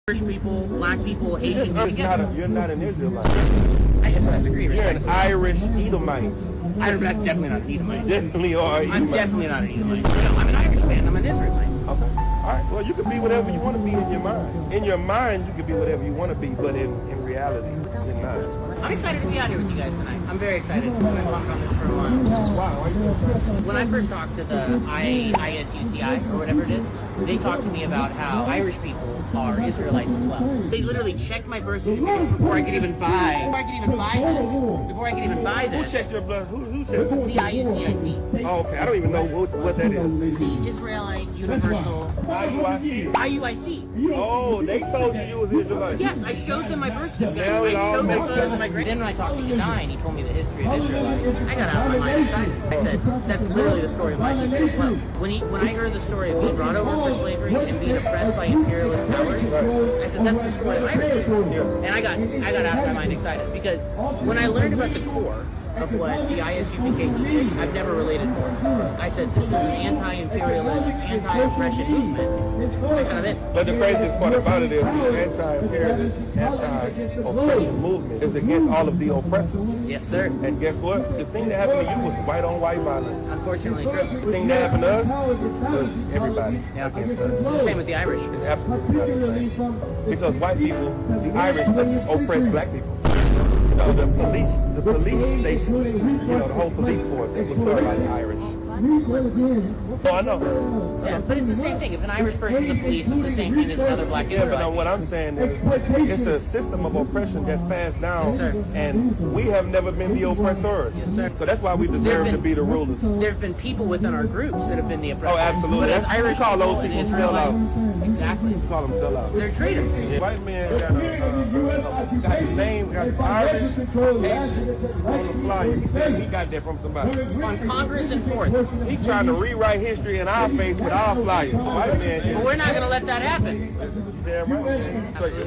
Irish people, black people, Asian people together. You're not an Israelite. I just disagree. You're an Irish Edomite. I'm definitely not an Edomite. Definitely are Edomite. I'm definitely not an Edomite. No, I'm an Irish man. I'm an Israelite. Okay. All right. Well, you can be whatever you want to be in your mind. In your mind, you can be whatever you want to be, but in reality, you're not. I'm excited to be out here with you guys tonight. I'm very excited. I've been pumped on this for a while. Wow. When I first talked to the ISUCI, or whatever it is, they talked to me about how Irish people are Israelites as well. They literally checked my birth certificate before I could even buy this. Who checked your blood? Who checked? The IUCIC. Oh, okay. I don't even know what that is. The Israelite Universal IUIC. Oh, they told you was Israelite. Yes, I showed them my birth certificate. Now it all makes sense. Then when I talked to Yadai and he told me the history of Israelites, I got out of my mind excited. I said, that's literally the story of my people as well. When I heard the story of being brought over for slavery and being oppressed by imperialist powers, I said, that's the story of Irish people. And I got out of my mind excited because when I learned about the core of what the Isupk teaches, I've never related more. I said, this is an anti-imperialist, anti-oppression movement. That's kind of it. But the craziest part about it is the anti-imperialist, anti-oppression movement is against all of the oppressors. Yes, sir. And guess what? The thing that happened to you was white-on-white violence. Unfortunately true. The thing that happened to us was everybody against us. It's the same with the Irish. It's absolutely not the same. Because white people, the Irish, oppress black people. You know, the police station, the whole police force that was started by the Irish. Oh, I know. Yeah, but it's the same thing. If an Irish person's a police, it's the same thing as another black Israelite. Yeah, but what I'm saying is, it's a system of oppression that's passed down, and we have never been the oppressors. Yes, sir. So that's why we deserve to be the rulers. There have been people within our groups that have been the oppressors. Oh, absolutely. But as Irish call people those and people Israelites, sellouts. exactly. We call them sellouts. They're traitors. Yeah. White man got his name, got Irish, Asian on the flyer. He said he got that from somebody. On Congress and 4th. He trying to rewrite history in our face with our flyers. White man is. But we're not going to let that happen. Damn right. So you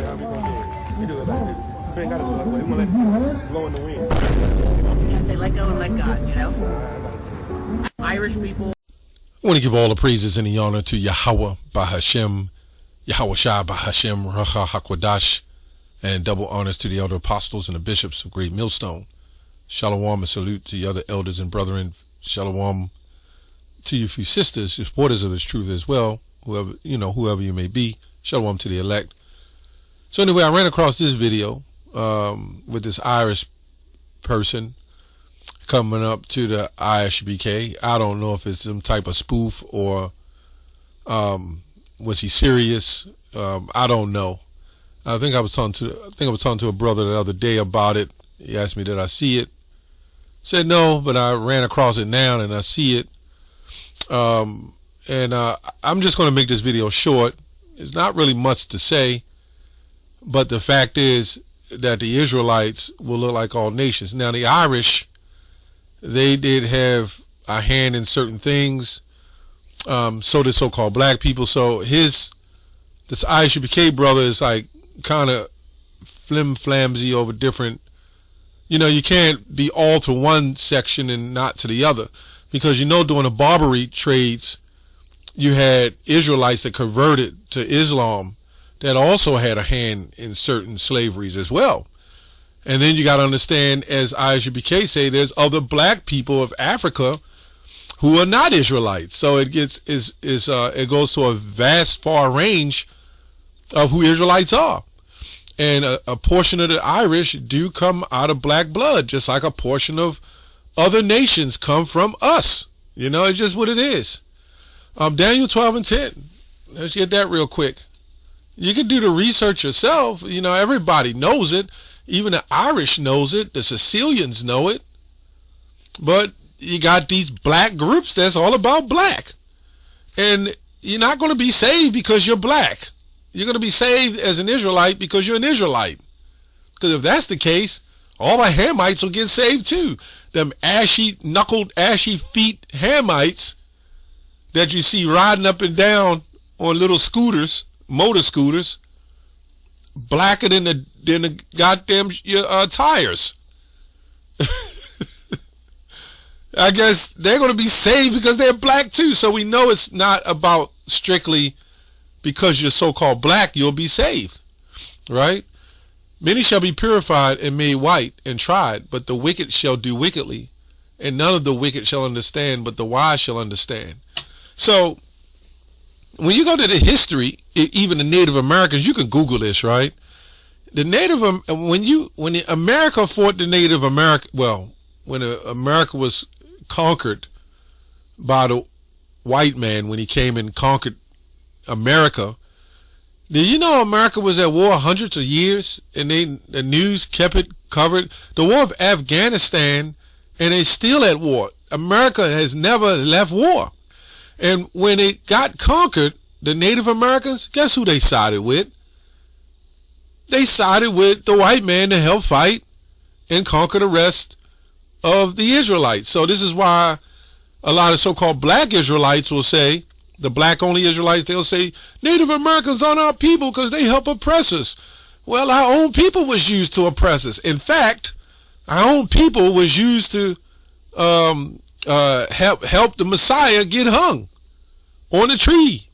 how we gonna do it. We do it like this. You ain't got to do it like that. We gonna let it blow in the wind. You gotta say let go and let God, you know? Irish people. I want to give all the praises and the honor to Yahweh Bahashem, Yahweh Shai Bahashem, Racha HaKodash, and double honors to the elder apostles and the bishops of Great Millstone. Shalom and salute to the other elders and brethren. Shalom to you few sisters, supporters of this truth as well, whoever you may be. Shalom to the elect. So anyway, I ran across this video with this Irish person coming up to the ISUPK. I don't know if it's some type of spoof or was he serious? I don't know. I think I was talking to a brother the other day about it. He asked me, did I see it? Said no, but I ran across it now and I see it. I'm just going to make this video short. There's not really much to say, but the fact is that the Israelites will look like all nations. Now the Irish, they did have a hand in certain things. So did so-called black people. So this ISUPK brother is like kind of flim-flamsy over different. You can't be all to one section and not to the other, because during the Barbary trades, you had Israelites that converted to Islam that also had a hand in certain slaveries as well. And then you got to understand, as ISUPK say, there's other black people of Africa who are not Israelites. So it goes to a vast, far range of who Israelites are. And a portion of the Irish do come out of black blood, just like a portion of other nations come from us. It's just what it is. Daniel 12 and 10. Let's get that real quick. You can do the research yourself. Everybody knows it. Even the Irish knows it. The Sicilians know it. But you got these black groups that's all about black. And you're not going to be saved because you're black. You're going to be saved as an Israelite because you're an Israelite. Because if that's the case, all the Hamites will get saved too. Them ashy-knuckled, ashy-feet Hamites that you see riding up and down on little scooters, motor scooters, blacker than the goddamn tires. I guess they're going to be saved because they're black too. So we know it's not about strictly because you're so-called black, you'll be saved, right? Many shall be purified and made white and tried, but the wicked shall do wickedly, and none of the wicked shall understand, but the wise shall understand. So when you go to the history, even the Native Americans, you can Google this, right? The Native, when America fought the Native American, well, when America was conquered by the white man, when he came and conquered America, did you know America was at war hundreds of years, and the news kept it covered? The war of Afghanistan, and they still at war. America has never left war. And when it got conquered, the Native Americans, guess who they sided with? They sided with the white man to help fight and conquer the rest of the Israelites. So this is why a lot of so-called black Israelites will say, the black-only Israelites, they'll say, Native Americans aren't our people because they help oppress us. Well, our own people was used to oppress us. In fact, our own people was used to help the Messiah get hung on a tree.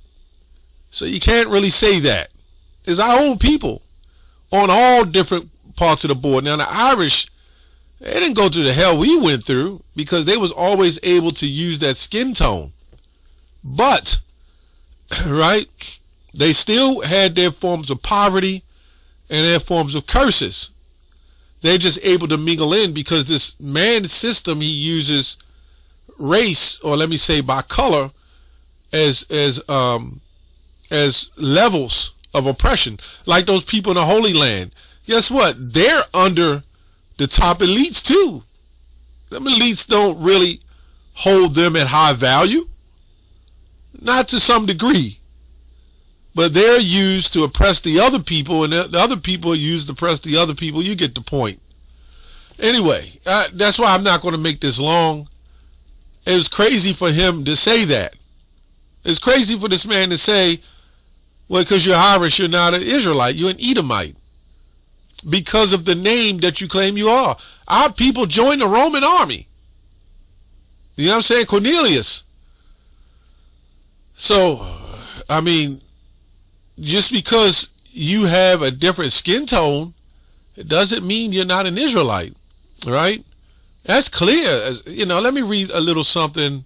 So you can't really say that. It's our own people on all different parts of the board. Now, the Irish, they didn't go through the hell we went through because they was always able to use that skin tone. But, right, they still had their forms of poverty and their forms of curses. They're just able to mingle in because this man system, he uses race, or let me say by color, as levels of oppression. Like those people in the Holy Land. Guess what? They're under the top elites too. Them elites don't really hold them at high value. Not to some degree. But they're used to oppress the other people, and the other people are used to oppress the other people. You get the point. Anyway, that's why I'm not going to make this long. It was crazy for him to say that. It's crazy for this man to say, well, because you're Irish, you're not an Israelite, you're an Edomite. Because of the name that you claim you are. Our people joined the Roman army. You know what I'm saying? Cornelius. So, I mean, just because you have a different skin tone, it doesn't mean you're not an Israelite, right? That's clear. You know, let me read a little something.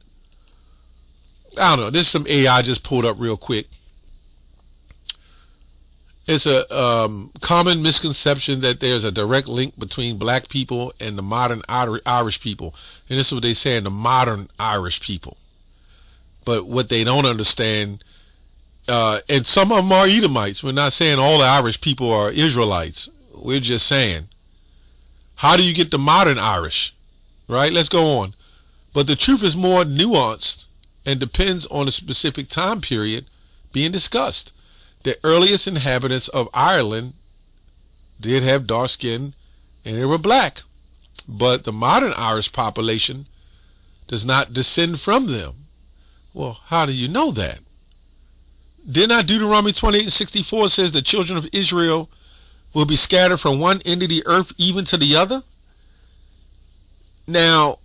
I don't know. This is some AI I just pulled up real quick. It's a common misconception that there's a direct link between black people and the modern Irish people. And this is what they say in the modern Irish people. But what they don't understand, and some of them are Edomites. We're not saying all the Irish people are Israelites. We're just saying, how do you get the modern Irish? Right? Let's go on. But the truth is more nuanced and depends on the specific time period being discussed. The earliest inhabitants of Ireland did have dark skin and they were black. But the modern Irish population does not descend from them. Well, how do you know that? Did not Deuteronomy 28:64 says the children of Israel will be scattered from one end of the earth even to the other? Now,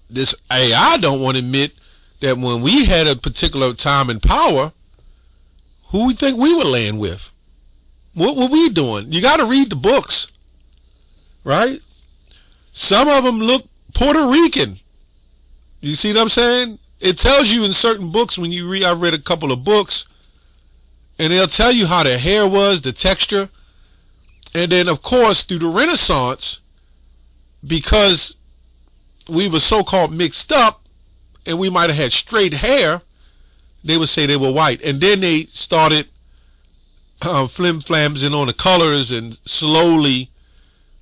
this AI don't want to admit that when we had a particular time in power, who we think we were laying with? What were we doing? You got to read the books, right? Some of them look Puerto Rican. You see what I'm saying? It tells you in certain books when you read, I read a couple of books, and they'll tell you how their hair was, the texture. And then, of course, through the Renaissance, because we were so-called mixed up, and we might have had straight hair, they would say they were white. And then they started flim-flamsing on the colors and slowly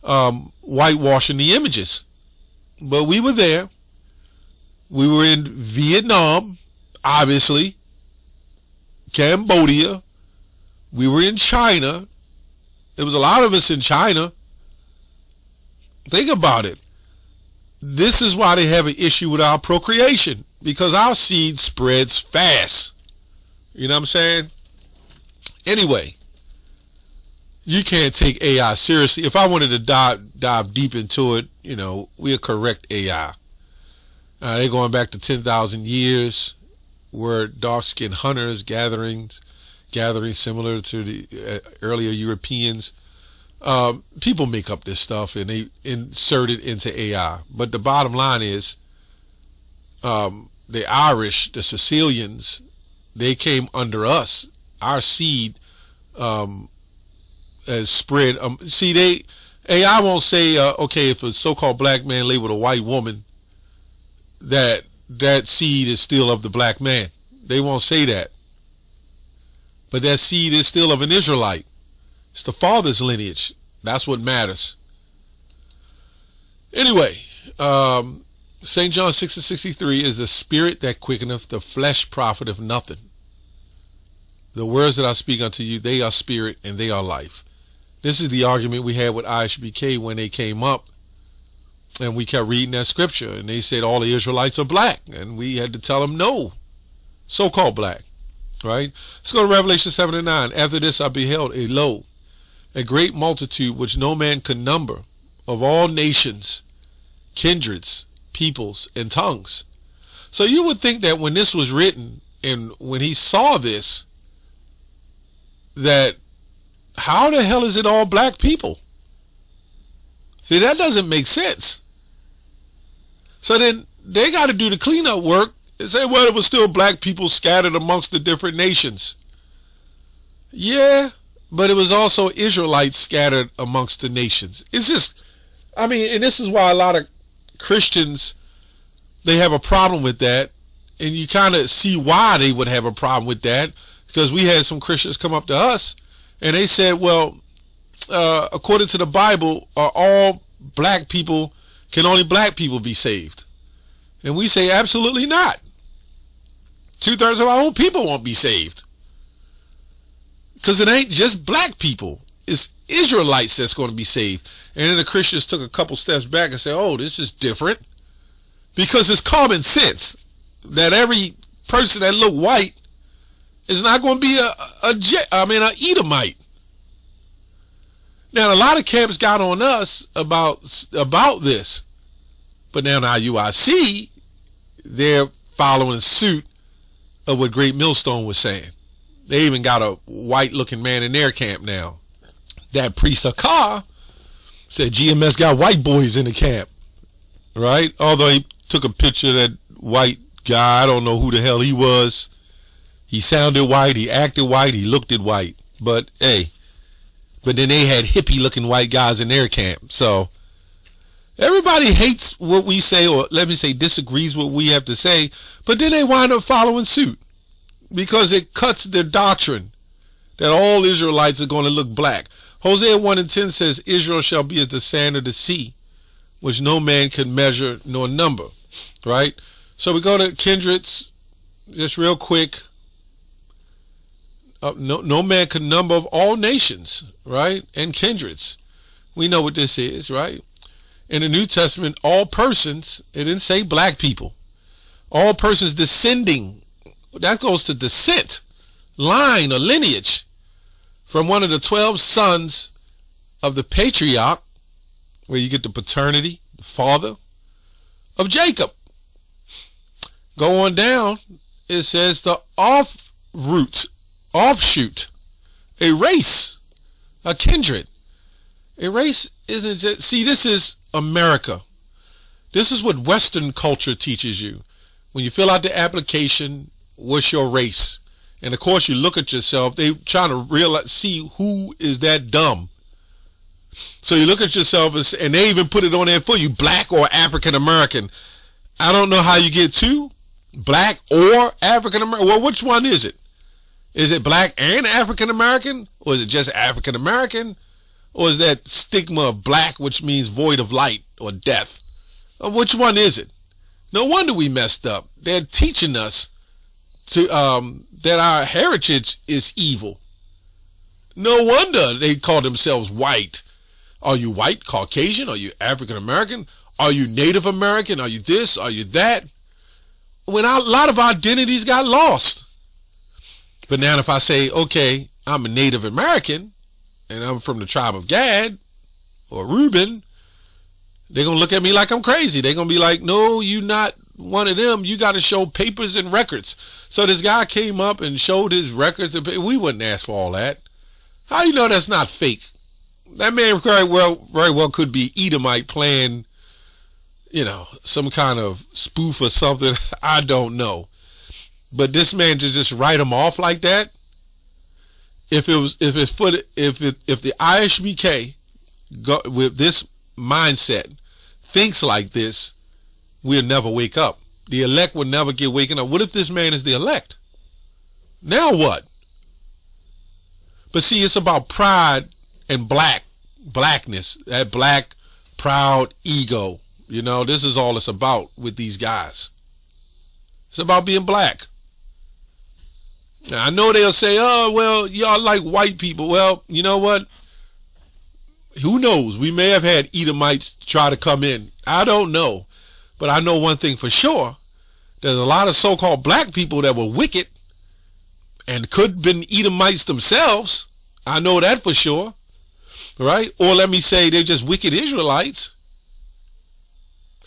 whitewashing the images. But we were there. We were in Vietnam, obviously, Cambodia. We were in China. There was a lot of us in China. Think about it. This is why they have an issue with our procreation, because our seed spreads fast. You know what I'm saying? Anyway, you can't take AI seriously. If I wanted to dive deep into it, you know, we'll correct AI. They're going back to 10,000 years, where dark-skinned hunters, gatherings, gatherings similar to the earlier Europeans. People make up this stuff and they insert it into AI. But the bottom line is, the Irish, the Sicilians, they came under us. Our seed has spread. AI won't say, okay, if a so-called black man lay with a white woman, that seed is still of the black man. They won't say that. But that seed is still of an Israelite. It's the father's lineage. That's what matters. Anyway, St. John 6:63 is the spirit that quickeneth, the flesh profiteth nothing. The words that I speak unto you, they are spirit and they are life. This is the argument we had with Isupk when they came up, and we kept reading that scripture, and they said all the Israelites are black, and we had to tell them no, so-called black, right? Let's go to Revelation 7:9. After this I beheld, a great multitude which no man could number, of all nations, kindreds, peoples, and tongues. So you would think that when this was written, and when he saw this, that how the hell is it all black people? See, that doesn't make sense. So then they got to do the cleanup work and say, well, it was still black people scattered amongst the different nations. Yeah, but it was also Israelites scattered amongst the nations. It's just, and this is why a lot of Christians, they have a problem with that. And you kind of see why they would have a problem with that, because we had some Christians come up to us and they said, well, according to the Bible, are all black people, can only black people be saved? And we say, absolutely not. 2/3 of our own people won't be saved. Because it ain't just black people. It's Israelites that's going to be saved. And then the Christians took a couple steps back and said, oh, this is different. Because it's common sense that every person that look white is not going to be an Edomite. Now, a lot of camps got on us about this. But now the IUIC, they're following suit of what Great Millstone was saying. They even got a white-looking man in their camp now. That priest Akar said GMS got white boys in the camp, right? Although he took a picture of that white guy. I don't know who the hell he was. He sounded white. He acted white. He looked at white. But, hey, but then they had hippie-looking white guys in their camp. So everybody hates what we say, or let me say disagrees with what we have to say, but then they wind up following suit because it cuts their doctrine that all Israelites are going to look black. Hosea 1:10 says, Israel shall be as the sand of the sea, which no man can measure nor number, right? So we go to kindreds, just real quick. No man can number of all nations, right? And kindreds. We know what this is, right? In the New Testament, all persons, it didn't say black people. All persons descending, that goes to descent, line or lineage, from one of the 12 sons of the patriarch, where you get the paternity, the father of Jacob. Go on down, it says the offshoot, a race, a kindred. A race isn't just, see, this is America. This is what Western culture teaches you. When you fill out the application, what's your race? And of course you look at yourself, they trying to see who is that dumb. So you look at yourself and they even put it on there for you, black or African American. I don't know how you get to black or African American. Well, which one is it? Is it black and African American? Or is it just African American? Or is that stigma of black, which means void of light or death? Or which one is it? No wonder we messed up. They're teaching us to that our heritage is evil. No wonder they call themselves white. Are you white, Caucasian? Are you African American? Are you Native American? Are you this? Are you that? When a lot of identities got lost. But now if I say, okay, I'm a Native American and I'm from the tribe of Gad or Reuben, they're going to look at me like I'm crazy. They're going to be like, no, you not one of them, you got to show papers and records. So this guy came up and showed his records, and we wouldn't ask for all that. How do you know that's not fake? That man very well could be Edomite playing, you know, some kind of spoof or something. I don't know. But this man just write him off like that. If the ISBK go with this mindset thinks like this, we'll never wake up. The elect will never get waken up. What if this man is the elect? Now what? But see, it's about pride and blackness, that black, proud ego. You know, this is all it's about with these guys. It's about being black. Now, I know they'll say, oh, well, y'all like white people. Well, you know what? Who knows? We may have had Edomites try to come in. I don't know. But I know one thing for sure. There's a lot of so-called black people that were wicked and could have been Edomites themselves. I know that for sure. Right? Or let me say they're just wicked Israelites.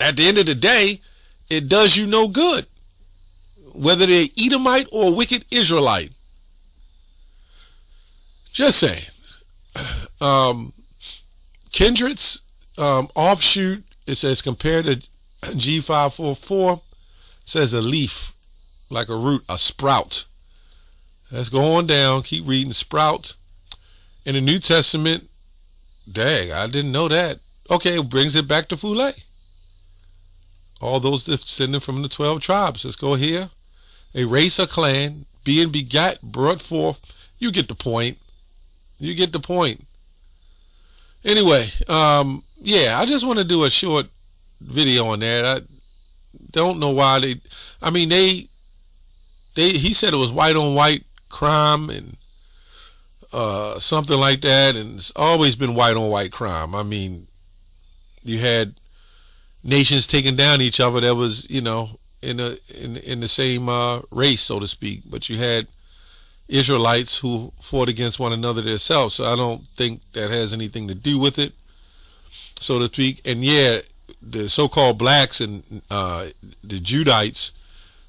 At the end of the day, it does you no good. Whether they're Edomite or wicked Israelite. Just saying. Kindred's offshoot, it says compared to G544, says a leaf, like a root, a sprout. Let's go on down, keep reading. Sprout. In the New Testament, dang, I didn't know that. Okay, it brings it back to Fule. All those descended from the 12 tribes. Let's go here. A race or clan, being begat, brought forth. You get the point. You get the point. Anyway, yeah, I just want to do a short video on that. I don't know why he said it was white on white crime and something like that, and it's always been white on white crime. I mean, you had nations taking down each other that was, you know, in the same race, so to speak, but you had Israelites who fought against one another themselves. So I don't think that has anything to do with it, so to speak. And yeah, the so-called blacks and the Judites,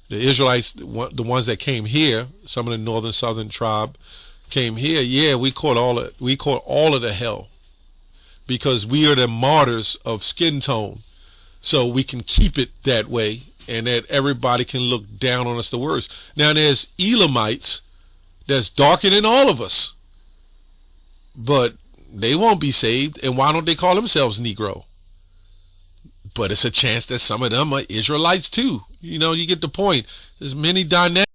the Israelites, the ones that came here, some of the northern southern tribe came here. Yeah, we caught all of the hell because we are the martyrs of skin tone, so we can keep it that way, and that everybody can look down on us the worst. Now there's Elamites that's darker than all of us, but they won't be saved. And why don't they call themselves Negro? But it's a chance that some of them are Israelites too. You know, you get the point. There's many dynamics.